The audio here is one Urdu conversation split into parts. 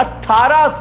18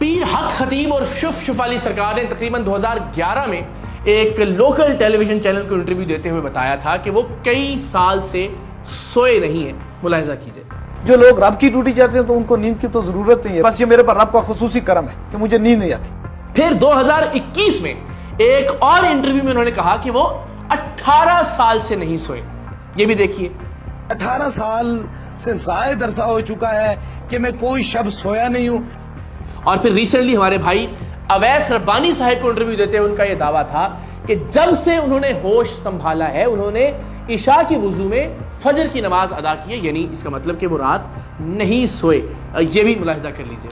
پیر حق خطیب اور شف علی سرکار نے تقریباً 2011 میں ایک لوکل ٹیلی ویژن چینل کو انٹرویو دیتے ہوئے بتایا تھا کہ وہ کئی سال سے سوئے نہیں ہیں. ملاحظہ کیجئے. جو لوگ رب کی ڈیوٹی چاہتے ہیں تو ان کو نیند کی تو ضرورت نہیں ہے، بس یہ میرے پر رب کا خصوصی کرم ہے کہ مجھے نیند نہیں آتی. پھر 2021 میں ایک اور انٹرویو میں انہوں نے کہا کہ وہ 18 سال سے نہیں سوئے. یہ بھی دیکھیے. 18 سال سے زائد عرصہ ہو چکا ہے کہ میں کوئی شب سویا نہیں ہوں. اور پھر ریسنٹلی ہمارے بھائی اویس ربانی صاحب کو انٹرویو دیتے ہوئے ان کا یہ دعویٰ تھا کہ جب سے انہوں نے ہوش سنبھالا ہے انہوں نے عشاء کی وضو میں فجر کی نماز ادا کی ہے، یعنی اس کا مطلب کہ وہ رات نہیں سوئے. یہ بھی ملاحظہ کر لیجئے.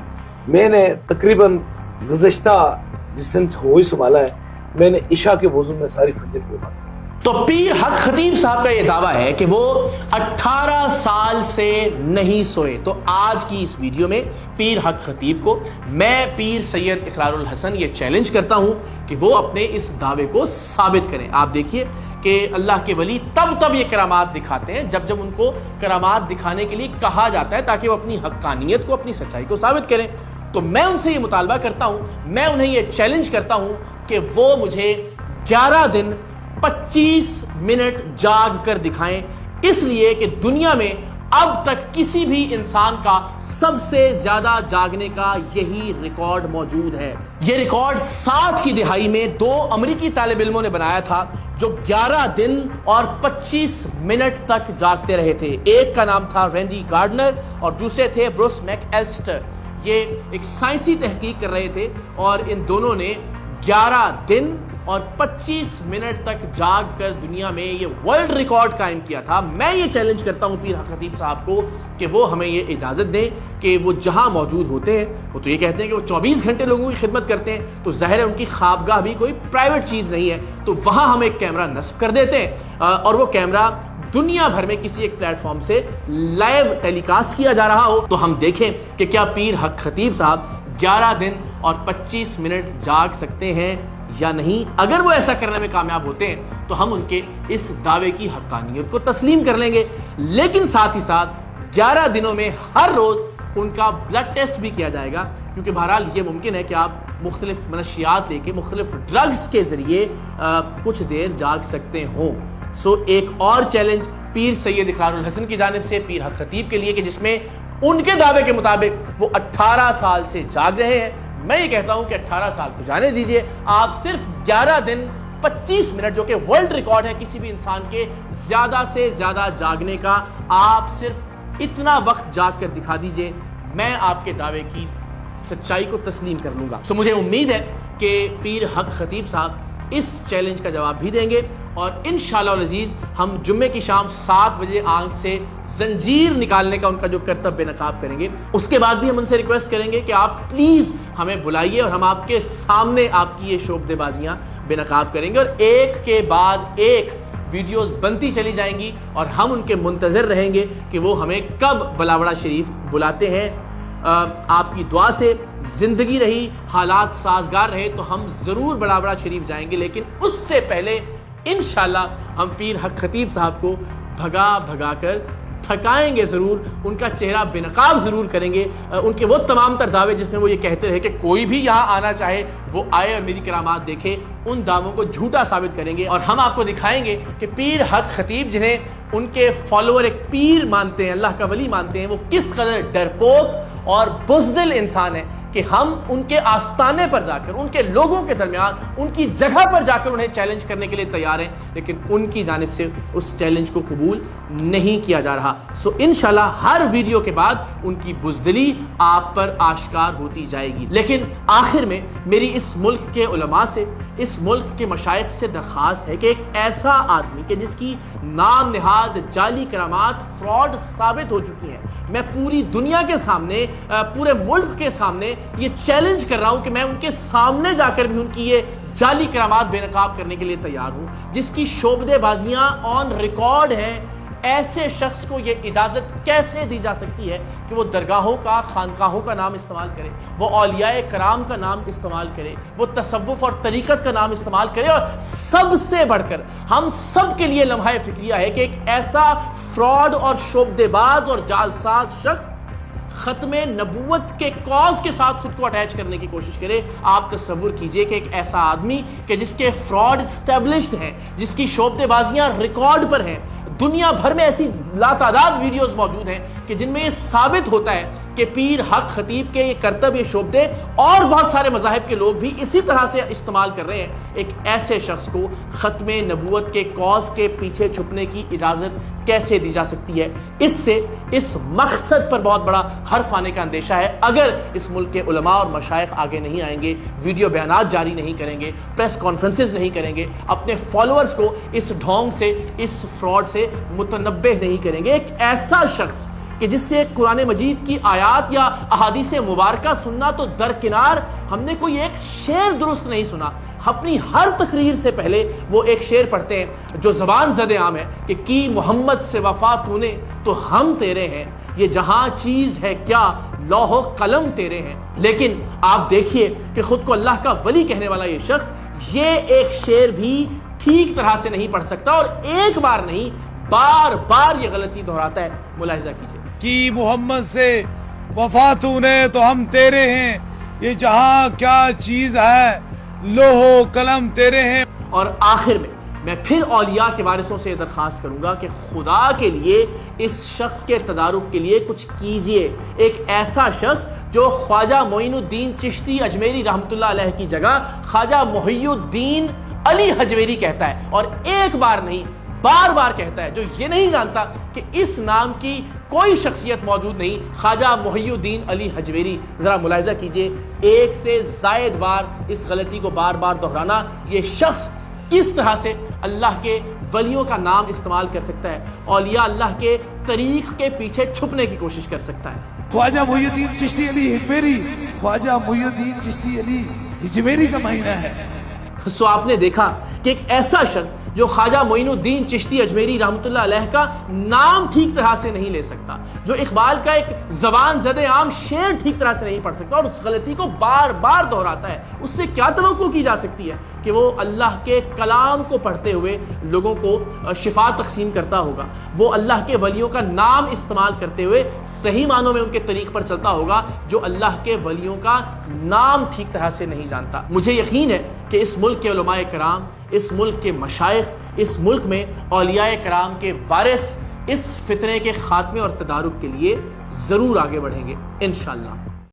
میں نے تقریباً گزشتہ جس دن ہوش سنبھالا ہے میں نے عشاء کے وضو میں ساری فجر کی نماز. تو پیر حق خطیب صاحب کا یہ دعویٰ ہے کہ وہ 18 سال سے نہیں سوئے. تو آج کی اس ویڈیو میں پیر حق خطیب کو میں پیر سید اقرار الحسن یہ چیلنج کرتا ہوں کہ وہ اپنے اس دعوے کو ثابت کریں. آپ دیکھیے کہ اللہ کے ولی تب یہ کرامات دکھاتے ہیں جب ان کو کرامات دکھانے کے لیے کہا جاتا ہے تاکہ وہ اپنی حقانیت کو، اپنی سچائی کو ثابت کریں. تو میں ان سے یہ مطالبہ کرتا ہوں، میں انہیں یہ چیلنج کرتا ہوں کہ وہ مجھے 11 دن 25 منٹ جاگ کر دکھائیں، اس لیے کہ دنیا میں اب تک کسی بھی انسان کا سب سے زیادہ جاگنے کا یہی ریکارڈ موجود ہے. یہ ریکارڈ 60 کی دہائی میں 2 امریکی طالب علموں نے بنایا تھا جو 11 دن اور 25 منٹ تک جاگتے رہے تھے. ایک کا نام تھا رینڈی گارڈنر اور دوسرے تھے بروس میک ایلسٹر. یہ ایک سائنسی تحقیق کر رہے تھے اور ان دونوں نے 11 دن اور 25 منٹ تک جاگ کر دنیا میں یہ ورلڈ ریکارڈ قائم کیا تھا. میں یہ چیلنج کرتا ہوں پیر حق خطیب صاحب کو کہ وہ ہمیں یہ اجازت دیں کہ وہ جہاں موجود ہوتے ہیں، وہ تو یہ کہتے ہیں کہ وہ 24 گھنٹے لوگوں کی خدمت کرتے ہیں، تو ظاہر ہے ان کی خوابگاہ بھی کوئی پرائیویٹ چیز نہیں ہے، تو وہاں ہم ایک کیمرہ نصب کر دیتے ہیں اور وہ کیمرہ دنیا بھر میں کسی ایک پلیٹ فارم سے لائیو ٹیلی کاسٹ کیا جا رہا ہو، تو ہم دیکھیں کہ کیا پیر حق خطیب صاحب 11 دن اور 25 منٹ جاگ سکتے ہیں یا نہیں. اگر وہ ایسا کرنے میں کامیاب ہوتے ہیں تو ہم ان کے اس دعوے کی حقانیت کو تسلیم کر لیں گے. لیکن ساتھ ہی ساتھ 11 دنوں میں ہر روز ان کا بلڈ ٹیسٹ بھی کیا جائے گا، کیونکہ بہرحال یہ ممکن ہے کہ آپ مختلف منشیات لے کے مختلف ڈرگز کے ذریعے کچھ دیر جاگ سکتے ہوں. سو ایک اور چیلنج پیر سید اقرار الحسن کی جانب سے پیر حق خطیب کے لیے کہ جس میں ان کے دعوے کے مطابق وہ 18 سال سے جاگ رہے ہیں. میں یہ کہتا ہوں کہ 18 سال کو جانے دیجئے، آپ صرف 11 دن 25 منٹ جو کہ ورلڈ ریکارڈ ہے کسی بھی انسان کے زیادہ سے زیادہ جاگنے کا، آپ صرف اتنا وقت جاگ کر دکھا دیجئے، میں آپ کے دعوے کی سچائی کو تسلیم کر لوں گا. مجھے امید ہے کہ پیر حق خطیب صاحب اس چیلنج کا جواب بھی دیں گے اور انشاءاللہ العزیز ہم جمعے کی شام 7 بجے آنکھ سے زنجیر نکالنے کا ان کا جو کرتب بے نقاب کریں گے. اس کے بعد بھی ہم ان سے ریکویسٹ کریں گے کہ آپ پلیز ہمیں بلائیے اور ہم آپ کے سامنے آپ کی یہ شوبدے بازیاں بے نقاب کریں گے اور ایک کے بعد ایک ویڈیوز بنتی چلی جائیں گی اور ہم ان کے منتظر رہیں گے کہ وہ ہمیں کب بلاوڑا شریف بلاتے ہیں. آپ کی دعا سے زندگی رہی، حالات سازگار رہے تو ہم ضرور بلاوڑا شریف جائیں گے، لیکن اس سے پہلے انشاءاللہ ہم پیر حق خطیب صاحب کو بھگا کر تھکائیں گے ضرور، ان کا چہرہ بے نقاب ضرور کریں گے. ان کے وہ تمام تر دعوے جس میں وہ یہ کہتے رہے کہ کوئی بھی یہاں آنا چاہے وہ آئے اور میری کرامات دیکھے، ان دعووں کو جھوٹا ثابت کریں گے اور ہم آپ کو دکھائیں گے کہ پیر حق خطیب جنہیں ان کے فالوور ایک پیر مانتے ہیں، اللہ کا ولی مانتے ہیں، وہ کس قدر ڈرپوک اور بزدل انسان ہے کہ ہم ان کے آستانے پر جا کر، ان کے لوگوں کے درمیان، ان کی جگہ پر جا کر انہیں چیلنج کرنے کے لیے تیار ہیں، لیکن ان کی جانب سے اس چیلنج کو قبول نہیں کیا جا رہا. سو انشاءاللہ ہر ویڈیو کے بعد ان کی بزدلی آپ پر آشکار ہوتی جائے گی. لیکن آخر میں میری اس ملک کے علماء سے، اس ملک کے مشائخ سے درخواست ہے کہ ایک ایسا آدمی کہ جس کی نام نہاد جعلی کرامات فراڈ ثابت ہو چکی ہیں، میں پوری دنیا کے سامنے، پورے ملک کے سامنے یہ چیلنج کر رہا ہوں کہ میں ان کے سامنے جا کر بھی ان کی یہ جعلی کرامات بے نقاب کرنے کے لیے تیار ہوں. جس کی شعبدے بازیاں آن ریکارڈ ہیں، ایسے شخص کو یہ اجازت کیسے دی جا سکتی ہے کہ وہ درگاہوں کا، خانقاہوں کا نام استعمال کرے، وہ اولیاء کرام کا نام استعمال کرے، وہ تصوف اور طریقت کا نام استعمال کرے، اور سب سے بڑھ کر ہم سب کے لیے لمحہ فکریہ ہے کہ ایک ایسا فراڈ اور شعبدے باز اور جعلساز شخص ختم نبوت کے کاز کے ساتھ خود کو اٹیچ کرنے کی کوشش کرے. آپ تصور کیجئے کہ ایک ایسا آدمی کہ جس کے فراڈ اسٹیبلشڈ ہیں, جس کی شعبدے بازیاں ریکارڈ پر ہیں, دنیا بھر میں ایسی لاتعداد ویڈیوز موجود ہیں کہ جن میں یہ ثابت ہوتا ہے کہ پیر حق خطیب کے یہ کرتب, یہ شعبدے اور بہت سارے مذاہب کے لوگ بھی اسی طرح سے استعمال کر رہے ہیں. ایک ایسے شخص کو ختم نبوت کے کاز کے پیچھے چھپنے کی اجازت کیسے دی جا سکتی ہے؟ اس سے اس مقصد پر بہت بڑا حرف آنے کا اندیشہ ہے. اگر اس ملک کے علماء اور مشائخ آگے نہیں آئیں گے, ویڈیو بیانات جاری نہیں کریں گے, پریس کانفرنسز نہیں کریں گے, اپنے فالوورز کو اس ڈھونگ سے, اس فراڈ سے متنبہ نہیں کریں گے. ایک ایسا شخص کہ جس سے قرآن مجید کی آیات یا احادیث مبارکہ سننا تو درکنار, ہم نے کوئی ایک شعر درست نہیں سنا. اپنی ہر تقریر سے پہلے وہ ایک شعر پڑھتے ہیں جو زبان زد عام ہے کہ کی محمد سے وفا تو نے تو ہم تیرے ہیں, یہ جہاں چیز ہے کیا لوح و قلم تیرے ہیں. لیکن آپ دیکھیے کہ خود کو اللہ کا ولی کہنے والا یہ شخص یہ ایک شعر بھی ٹھیک طرح سے نہیں پڑھ سکتا, اور ایک بار نہیں بار بار یہ غلطی دہراتا ہے. ملاحظہ کیجیے. کی محمد سے وفا تو نے تو ہم تیرے ہیں, یہ جہاں کیا چیز ہے لوح و قلم تیرے ہیں. اور آخر میں پھر اولیاء کے وارثوں سے درخواست کروں گا کہ خدا کے لیے اس شخص کے تدارک کے لیے کچھ کیجئے. ایک ایسا شخص جو خواجہ معین الدین چشتی اجمیری رحمۃ اللہ علیہ کی جگہ خواجہ محی الدین علی حجویری کہتا ہے, اور ایک بار نہیں بار بار کہتا ہے, جو یہ نہیں جانتا کہ اس نام کی کوئی شخصیت موجود نہیں, خواجہ محی الدین علی حجویری. ذرا ملاحظہ کیجئے, ایک سے زائد بار اس غلطی کو بار بار دہرانا. یہ شخص کس طرح سے اللہ کے ولیوں کا نام استعمال کر سکتا ہے, اولیاء اللہ کے طریق کے پیچھے چھپنے کی کوشش کر سکتا ہے. خواجہ محی الدین چشتی علی حجویری, خواجہ محی الدین چشتی علی حجویری کا معنی ہے. سو آپ نے دیکھا کہ ایک ایسا شخص جو خواجہ معین الدین چشتی اجمیری رحمۃ اللہ علیہ کا نام ٹھیک طرح سے نہیں لے سکتا, جو اقبال کا ایک زبان زد عام شعر ٹھیک طرح سے نہیں پڑھ سکتا, اور اس غلطی کو بار بار دہراتا ہے, اس سے کیا توقع کی جا سکتی ہے کہ وہ اللہ کے کلام کو پڑھتے ہوئے لوگوں کو شفا تقسیم کرتا ہوگا, وہ اللہ کے ولیوں کا نام استعمال کرتے ہوئے صحیح معنوں میں ان کے طریق پر چلتا ہوگا, جو اللہ کے ولیوں کا نام ٹھیک طرح سے نہیں جانتا. مجھے یقین ہے کہ اس ملک کے علماء کرام, اس ملک کے مشائخ, اس ملک میں اولیاء کرام کے وارث اس فتنے کے خاتمے اور تدارک کے لیے ضرور آگے بڑھیں گے انشاءاللہ.